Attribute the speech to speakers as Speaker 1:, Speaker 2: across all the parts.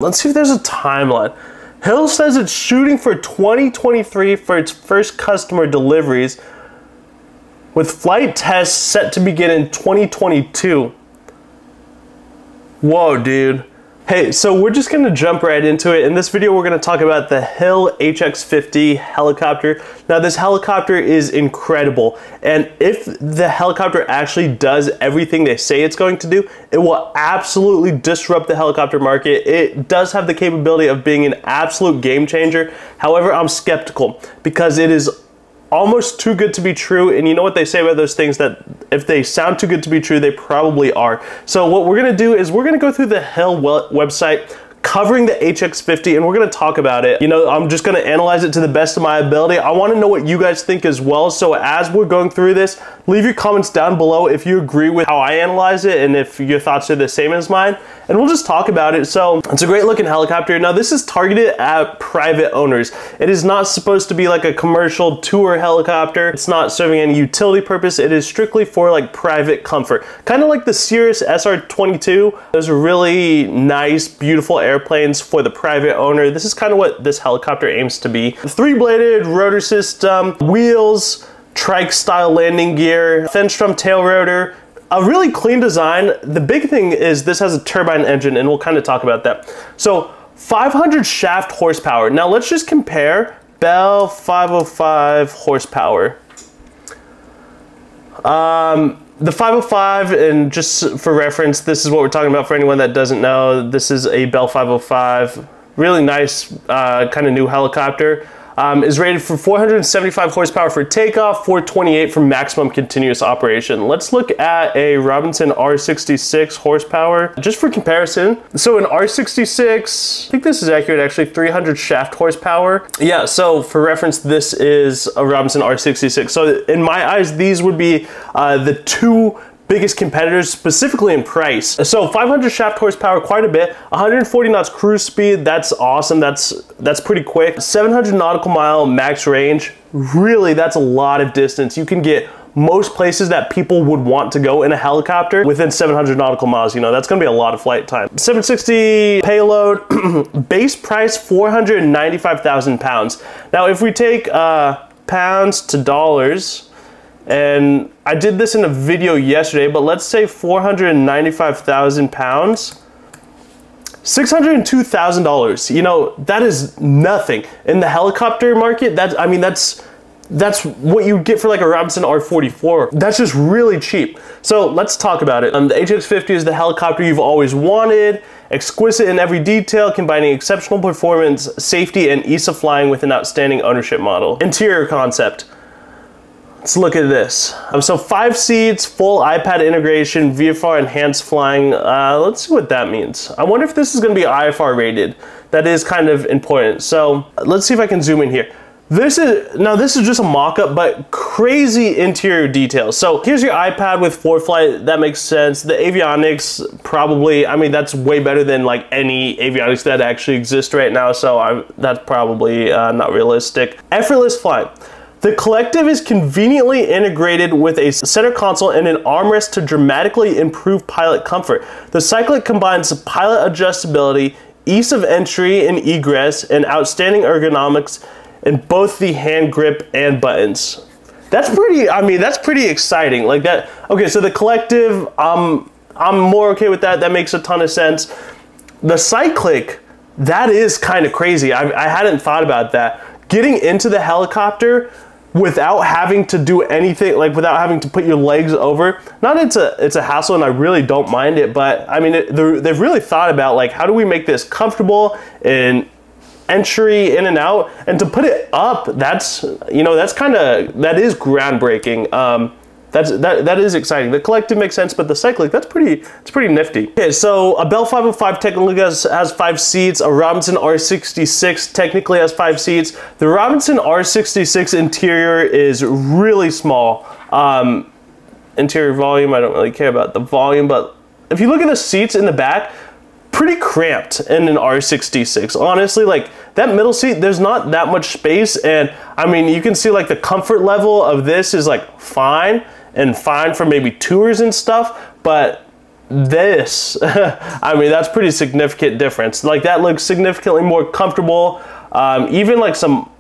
Speaker 1: Let's see if there's a timeline. HILL says it's shooting for 2023 for its first customer deliveries, with flight tests set to begin in 2022. Whoa, dude. Hey, so we're just gonna jump right into it. In this video, we're gonna talk about the HILL HX50 helicopter. Now, this helicopter is incredible, and if the helicopter actually does everything they say it's going to do, it will absolutely disrupt the helicopter market. It does have the capability of being an absolute game changer. However, I'm skeptical because it is almost too good to be true, and you know what they say about those things, that if they sound too good to be true, they probably are. So what we're gonna do is we're gonna go through the HILL website covering the HX50, and we're gonna talk about it. You know, I'm just gonna analyze it to the best of my ability. I wanna know what you guys think as well. So as we're going through this, leave your comments down below if you agree with how I analyze it and if your thoughts are the same as mine, and we'll just talk about it. So it's a great looking helicopter. Now, this is targeted at private owners. It is not supposed to be like a commercial tour helicopter. It's not serving any utility purpose. It is strictly for like private comfort. Kind of like the Cirrus SR22. Those are really nice, beautiful airplanes for the private owner. This is kind of what this helicopter aims to be. 3-bladed rotor system, wheels, trike style landing gear, fin drum tail rotor, a really clean design. The big thing is this has a turbine engine, and we'll kind of talk about that. So 500 shaft horsepower. Now let's just compare Bell 505 horsepower. The 505, and just for reference, this is what we're talking about for anyone that doesn't know. This is a Bell 505, really nice kind of new helicopter. Is rated for 475 horsepower for takeoff, 428 for maximum continuous operation. Let's look at a Robinson R66 horsepower, just for comparison. So an R66, I think this is accurate actually, 300 shaft horsepower. Yeah, so for reference, this is a Robinson R66. So in my eyes, these would be the two biggest competitors, specifically in price. So 500 shaft horsepower, quite a bit. 140 knots cruise speed, that's awesome. That's pretty quick. 700 nautical mile max range. Really, that's a lot of distance. You can get most places that people would want to go in a helicopter within 700 nautical miles. You know, that's gonna be a lot of flight time. 760 payload, base price 495,000 pounds. Now, if we take pounds to dollars, and I did this in a video yesterday, but let's say 495,000 pounds, $602,000. You know, that is nothing. In the helicopter market, that's what you get for like a Robinson R44. That's just really cheap. So let's talk about it. The HX50 is the helicopter you've always wanted. Exquisite in every detail, combining exceptional performance, safety, and ease of flying with an outstanding ownership model. Interior concept. Let's look at this. So 5 seats, full iPad integration, VFR enhanced flying. Let's see what that means. I wonder if this is gonna be IFR rated. That is kind of important. So let's see if I can zoom in here. This is just a mock-up, but crazy interior details. So here's your iPad with ForeFlight. That makes sense. The avionics, probably, I mean, that's way better than like any avionics that actually exist right now. So that's probably not realistic. Effortless flying. The Collective is conveniently integrated with a center console and an armrest to dramatically improve pilot comfort. The Cyclic combines pilot adjustability, ease of entry and egress, and outstanding ergonomics in both the hand grip and buttons. That's pretty, I mean, that's pretty exciting. Like that. Okay, so the Collective, I'm more okay with that. That makes a ton of sense. The Cyclic, that is kind of crazy. I hadn't thought about that. Getting into the helicopter without having to do anything, like without having to put your legs over. Not it's a hassle, and I really don't mind it, but I mean, they've really thought about like, how do we make this comfortable in entry, in and out, and to put it up, that's, you know, that is groundbreaking. That is exciting. The Collective makes sense, but the Cyclic, it's pretty nifty. Okay, so a Bell 505 technically has 5 seats. A Robinson R66 technically has 5 seats. The Robinson R66 interior is really small. Interior volume, I don't really care about the volume, but if you look at the seats in the back, pretty cramped in an R66. Honestly, like that middle seat, there's not that much space, and I mean, you can see like the comfort level of this is like fine for maybe tours and stuff, but this, I mean, that's pretty significant difference. Like, that looks significantly more comfortable. Even like some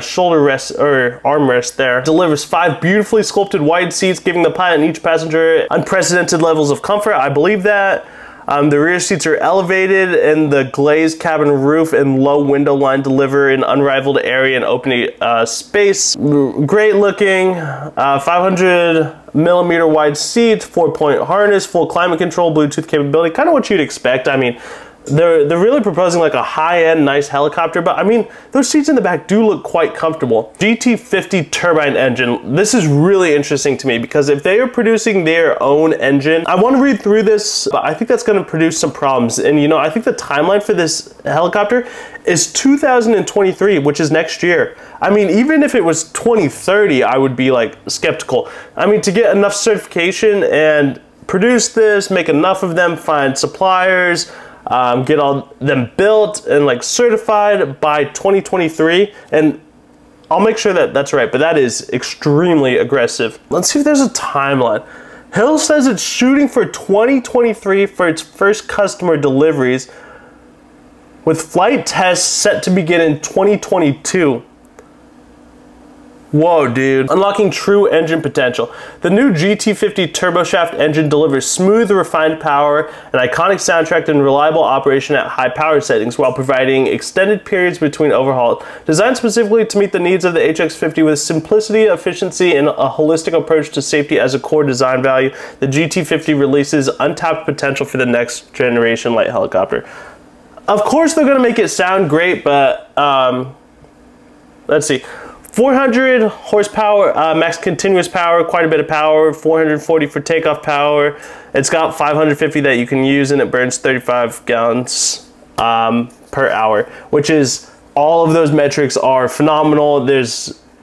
Speaker 1: shoulder rest or arm rest there. Delivers 5 beautifully sculpted wide seats, giving the pilot and each passenger unprecedented levels of comfort. I believe that. The rear seats are elevated, and the glazed cabin roof and low window line deliver an unrivaled area and open space. Great looking, 500mm wide seats, 4-point harness, full climate control, Bluetooth capability, kind of what you'd expect. I mean, they're really proposing like a high-end, nice helicopter, but I mean, those seats in the back do look quite comfortable. GT50 turbine engine. This is really interesting to me because if they are producing their own engine, I want to read through this, but I think that's going to produce some problems. And you know, I think the timeline for this helicopter is 2023, which is next year. I mean, even if it was 2030, I would be like skeptical. I mean, to get enough certification and produce this, make enough of them, find suppliers, get all them built and like certified by 2023, and I'll make sure that that's right, but that is extremely aggressive. Let's see if there's a timeline. HILL says it's shooting for 2023 for its first customer deliveries, with flight tests set to begin in 2022. Whoa, dude. Unlocking true engine potential. The new GT50 turboshaft engine delivers smooth, refined power, an iconic soundtrack, and reliable operation at high power settings while providing extended periods between overhauls. Designed specifically to meet the needs of the HX50 with simplicity, efficiency, and a holistic approach to safety as a core design value, the GT50 releases untapped potential for the next generation light helicopter. Of course, they're going to make it sound great, but let's see. 400 horsepower, max continuous power, quite a bit of power, 440 for takeoff power. It's got 550 that you can use, and it burns 35 gallons per hour, which is, all of those metrics are phenomenal.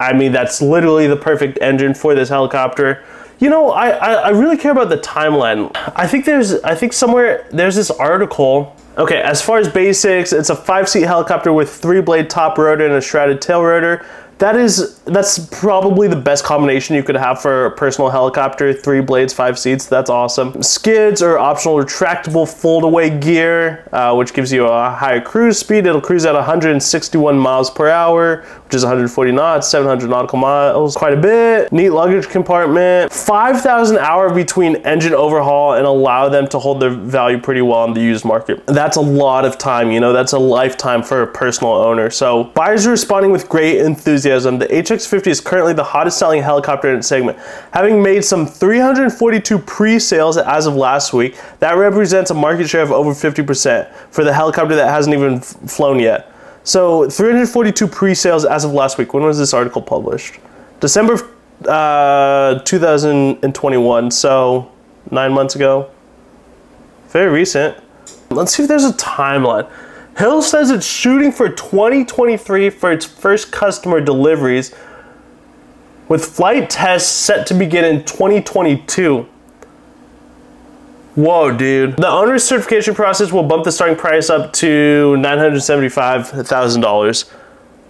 Speaker 1: I mean, that's literally the perfect engine for this helicopter. You know, I really care about the timeline. I think somewhere there's this article. Okay, as far as basics, it's a 5-seat helicopter with 3-blade top rotor and a shrouded tail rotor. That's probably the best combination you could have for a personal helicopter. 3 blades, 5 seats, that's awesome. Skids are optional retractable fold-away gear, which gives you a higher cruise speed. It'll cruise at 161 miles per hour, which is 140 knots, 700 nautical miles, quite a bit. Neat luggage compartment. 5,000 hours between engine overhaul, and allow them to hold their value pretty well in the used market. That's a lot of time, you know, that's a lifetime for a personal owner. So buyers are responding with great enthusiasm. The HX50 is currently the hottest selling helicopter in its segment, having made some 342 pre-sales as of last week. That represents a market share of over 50% for the helicopter that hasn't even flown yet. So 342 pre-sales as of last week. When was this article published? December 2021, so 9 months ago. Very recent. Let's see if there's a timeline. HILL says it's shooting for 2023 for its first customer deliveries, with flight tests set to begin in 2022. Whoa, dude. The owner's certification process will bump the starting price up to $975,000,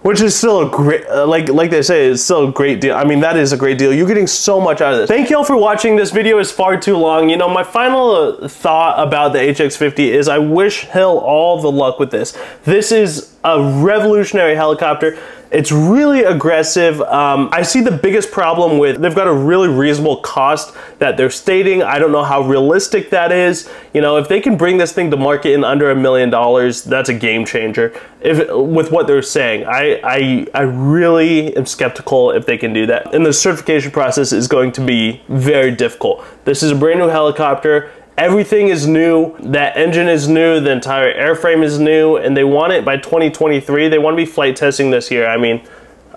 Speaker 1: which is still a great, like they say, it's still a great deal. I mean, that is a great deal. You're getting so much out of this. Thank y'all for watching. This video is far too long. You know, my final thought about the HX50 is I wish HILL all the luck with this. This is a revolutionary helicopter. It's really aggressive. I see the biggest problem with, they've got a really reasonable cost that they're stating. I don't know how realistic that is. You know, if they can bring this thing to market in under $1 million, that's a game changer. With what they're saying, I really am skeptical if they can do that. And the certification process is going to be very difficult. This is a brand new helicopter. Everything is new, that engine is new, the entire airframe is new, and they want it by 2023. They want to be flight testing this year. I mean,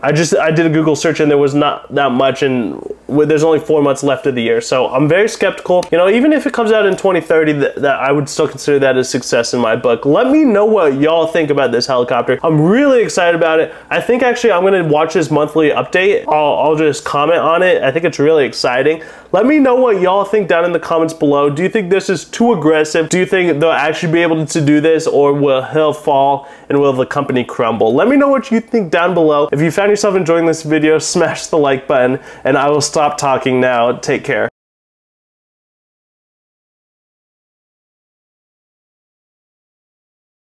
Speaker 1: I did a Google search and there was not that much, and there's only 4 months left of the year. So I'm very skeptical. You know, even if it comes out in 2030, that I would still consider that a success in my book. Let me know what y'all think about this helicopter. I'm really excited about it. I think actually I'm gonna watch this monthly update. I'll just comment on it. I think it's really exciting. Let me know what y'all think down in the comments below. Do you think this is too aggressive? Do you think they'll actually be able to do this, or will HILL fall and will the company crumble? Let me know what you think down below. If you found yourself enjoying this video, smash the like button, and I will stop talking now. Take care.